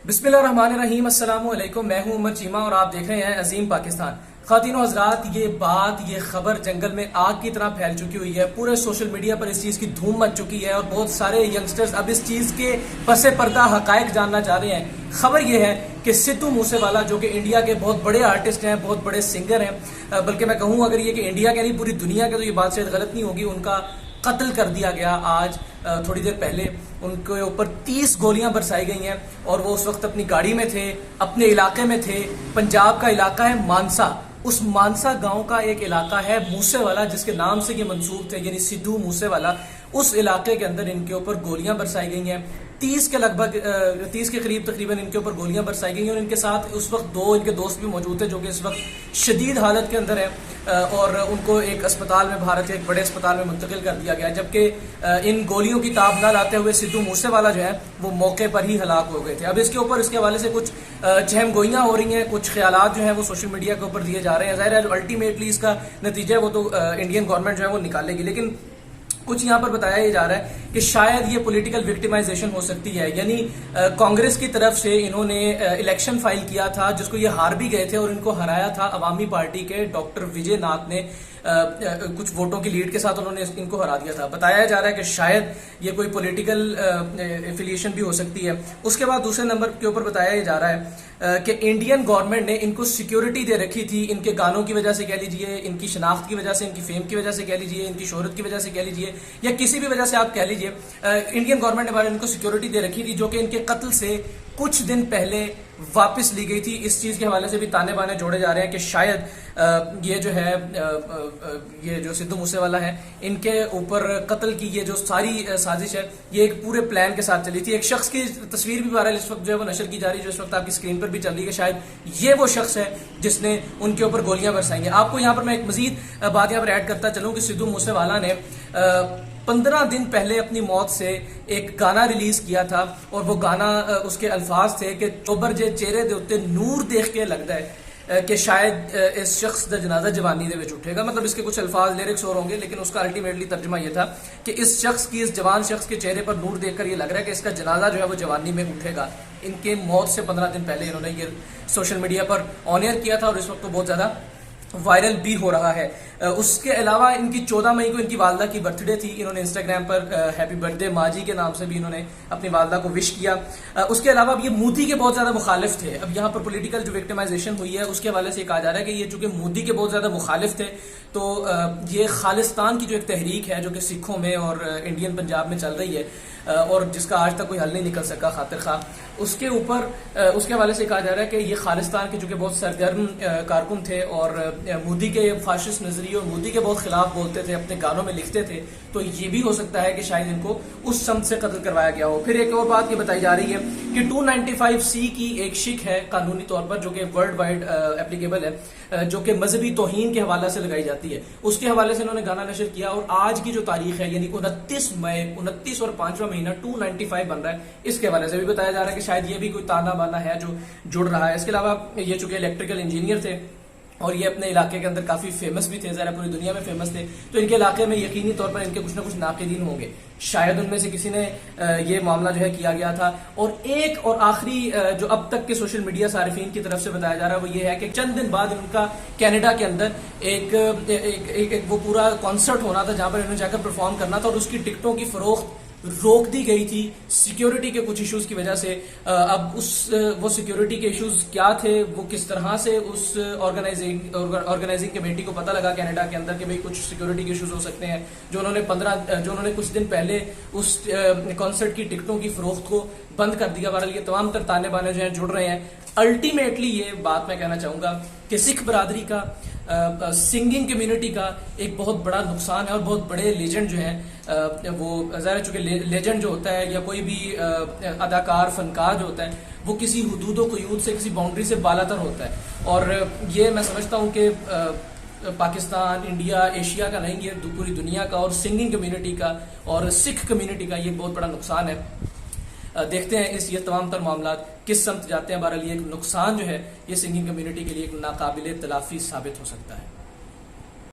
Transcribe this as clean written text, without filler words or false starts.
बिस्मिल्लाहिर्रहमानिर्रहीम अस्सलाम वालेकुम। मैं हूं उमर चीमा और आप देख रहे हैं अजीम पाकिस्तान। ख़ातिन और हज़रात, ये खबर जंगल में आग की तरह फैल चुकी हुई है। पूरे सोशल मीडिया पर इस चीज़ की धूम मच चुकी है और बहुत सारे यंगस्टर्स अब इस चीज़ के पसे पर्दा हकायक जानना चाह रहे हैं। खबर यह है कि सिद्धू मूसेवाला, जो कि इंडिया के बहुत बड़े आर्टिस्ट हैं, बहुत बड़े सिंगर हैं, बल्कि मैं कहूँ अगर ये कि इंडिया के नहीं पूरी दुनिया के, तो ये बात शायद गलत नहीं होगी, उनका कत्ल कर दिया गया आज थोड़ी देर पहले। उनके ऊपर 30 गोलियां बरसाई गई हैं और वो उस वक्त अपनी गाड़ी में थे, अपने इलाके में थे। पंजाब का इलाका है मानसा। उस मानसा गांव का एक इलाका है मूसेवाला, जिसके नाम से ये मंसूब थे, यानी सिद्धू मूसेवाला। उस इलाके के अंदर इनके ऊपर गोलियां बरसाई गई हैं। 30 के लगभग 30 के करीब तकरीबन इनके ऊपर गोलियां बरसाई गई हैं और इनके साथ उस वक्त 2 इनके दोस्त भी मौजूद थे, जो कि इस वक्त शदीद हालत के अंदर है और उनको एक अस्पताल में, भारत के एक बड़े अस्पताल में मुंतकिल कर दिया गया। जबकि इन गोलियों की ताब न लाते हुए सिद्धू मूसेवाला जो है वो मौके पर ही हलाक हो गए थे। अब इसके ऊपर, इसके हवाले से कुछ चहम गोइयां हो रही हैं, कुछ ख्यालात जो है वो सोशल मीडिया के ऊपर दिए जा रहे हैं। ज़ाहिर है अल्टीमेटली इसका नतीजा वो तो इंडियन गवर्नमेंट जो है वो निकालेगी, लेकिन कुछ यहाँ पर बताया जा रहा है कि शायद ये पॉलिटिकल विक्टिमाइजेशन हो सकती है। यानी कांग्रेस की तरफ से इन्होंने इलेक्शन फाइल किया था, जिसको ये हार भी गए थे और इनको हराया था अवामी पार्टी के डॉक्टर विजय नाथ ने। कुछ वोटों की लीड के साथ उन्होंने इनको हरा दिया था। बताया जा रहा है कि शायद ये कोई पॉलिटिकल एफिलिएशन भी हो सकती है। उसके बाद दूसरे नंबर के ऊपर बताया जा रहा है कि इंडियन गवर्नमेंट ने इनको सिक्योरिटी दे रखी थी, इनके गानों की वजह से कह लीजिए, इनकी शनाख्त की वजह से, इनकी फेम की वजह से कह लीजिए, इनकी शोहरत की वजह से कह लीजिए, या किसी भी वजह से आप कह लीजिए, इंडियन गवर्नमेंट ने इनको सिक्योरिटी दे रखी थी, जो कि इनके कत्ल से कुछ दिन पहले वापस ली गई थी। इस चीज के हवाले से भी ताने बाने जोड़े जा रहे हैं कि शायद ये जो है ये जो सिद्धू मूसेवाला है, इनके ऊपर कत्ल की ये जो सारी साजिश है, ये एक पूरे प्लान के साथ चली थी। एक शख्स की तस्वीर भी बहरहाल इस वक्त जो है वो नशर की जा रही है, जो इस वक्त आपकी स्क्रीन पर भी चल रही है। शायद ये वो शख्स है जिसने उनके ऊपर गोलियां बरसाई हैं। आपको यहाँ पर मैं एक मजीद बात यहाँ पर ऐड करता चलूं कि सिद्धू मूसेवाला ने 15 दिन पहले अपनी मौत से एक गाना रिलीज किया था और वो गाना, उसके अल्फाज थे कि चोबर जे चेहरे दे उत्ते नूर देख के लगता है कि शायद इस शख्स का जनाजा जवानी दे विच उठेगा। मतलब इसके कुछ अल्फाज, लिरिक्स और होंगे, लेकिन उसका अल्टीमेटली तर्जुमा यह था कि इस शख्स की, इस जवान शख्स के चेहरे पर नूर देखकर ये लग रहा है कि इसका जनाजा जो है वो जवानी में उठेगा। इनके मौत से 15 दिन पहले इन्होंने ये सोशल मीडिया पर ऑन एयर किया था और इस वक्त तो बहुत ज्यादा वायरल भी हो रहा है। उसके अलावा इनकी 14 मई को इनकी वालदा की बर्थडे थी। इन्होंने इंस्टाग्राम पर हैप्पी बर्थडे माँ जी के नाम से भी इन्होंने अपनी वालदा को विश किया। उसके अलावा ये मोदी के बहुत ज्यादा मुखालिफ थे। अब यहाँ पर पॉलिटिकल जो विक्टिमाइजेशन हुई है उसके हवाले से कहा जा रहा है कि ये चूंकि मोदी के बहुत ज्यादा मुखालिफ थे, तो ये खालिस्तान की जो एक तहरीक है, जो कि सिखों में और इंडियन पंजाब में चल रही है और जिसका आज तक कोई हल नहीं निकल सका खातिर खा, उसके ऊपर उसके हवाले से कहा जा रहा है कि ये खालिस्तान के जो कि बहुत सरगर्म कारकुन थे और मोदी के फाशिस्ट नजरिए और मोदी के बहुत खिलाफ बोलते थे, अपने गानों में लिखते थे, तो ये भी हो सकता है कि शायद इनको उस समत से कत्ल करवाया गया हो। फिर एक और बात ये बताई जा रही है कि 295C की एक शिक है कानूनी तौर पर, जो कि वर्ल्ड वाइड एप्लीकेबल है, जो कि मजहबी तौहीन के हवाले से लगाई जाती है। उसके हवाले से इन्होंने गाना नशर किया और आज की जो तारीख है, यानी 29 मई, 29 और 5वां महीना 295 बन रहा है, इसके हवाले से भी बताया जा रहा है कि शायद ये भी कोई ताना बाना है जो जुड़ रहा है। इसके अलावा ये चूंकि इलेक्ट्रिकल इंजीनियर थे और ये अपने इलाके के अंदर काफी फेमस भी थे, जरा पूरी दुनिया में फेमस थे, तो इनके इलाके में यकीनी तौर पर इनके कुछ ना कुछ नाक़िदीन होंगे। शायद उनमें से किसी ने ये मामला जो है किया गया था। और एक और आखिरी जो अब तक के सोशल मीडिया सारिफीन की तरफ से बताया जा रहा है वो ये है कि चंद दिन बाद उनका कनाडा के अंदर एक वो पूरा कॉन्सर्ट होना था, जहां पर इन्होंने जाकर परफॉर्म करना था और उसकी टिकटों की फरोख्त रोक दी गई थी सिक्योरिटी के कुछ इश्यूज की वजह से। अब वो सिक्योरिटी के इश्यूज क्या थे, वो किस तरह से उस ऑर्गेनाइजिंग कमेटी को पता लगा कनाडा के अंदर कि भाई कुछ सिक्योरिटी के इश्यूज हो सकते हैं, जो उन्होंने कुछ दिन पहले उस कॉन्सर्ट की टिकटों की फरोख्त को बंद कर दिया। बहरहाल ये तमाम तर ताने बाने जो हैं जुड़ रहे हैं। अल्टीमेटली ये बात मैं कहना चाहूंगा कि सिख बरादरी का, सिंगिंग कम्युनिटी का एक बहुत बड़ा नुकसान है और बहुत बड़े लेजेंड जो हैं वो ज़ाहिर, चूंकि लेजेंड जो होता है या कोई भी अदाकार, फनकार जो होता है, वो किसी हुदूद क़यूद से, किसी बाउंड्री से बालातर होता है। और ये मैं समझता हूँ कि पाकिस्तान, इंडिया, एशिया का नहीं, ये पूरी दुनिया का और सिंगिंग कम्युनिटी का और सिख कम्युनिटी का ये बहुत बड़ा नुकसान है। देखते हैं ये तमाम तर मामला किस समत जाते हैं। बहरहाल ये नुकसान जो है ये सिंगिंग कम्युनिटी के लिए एक नाकाबिले तलाफी साबित हो सकता है।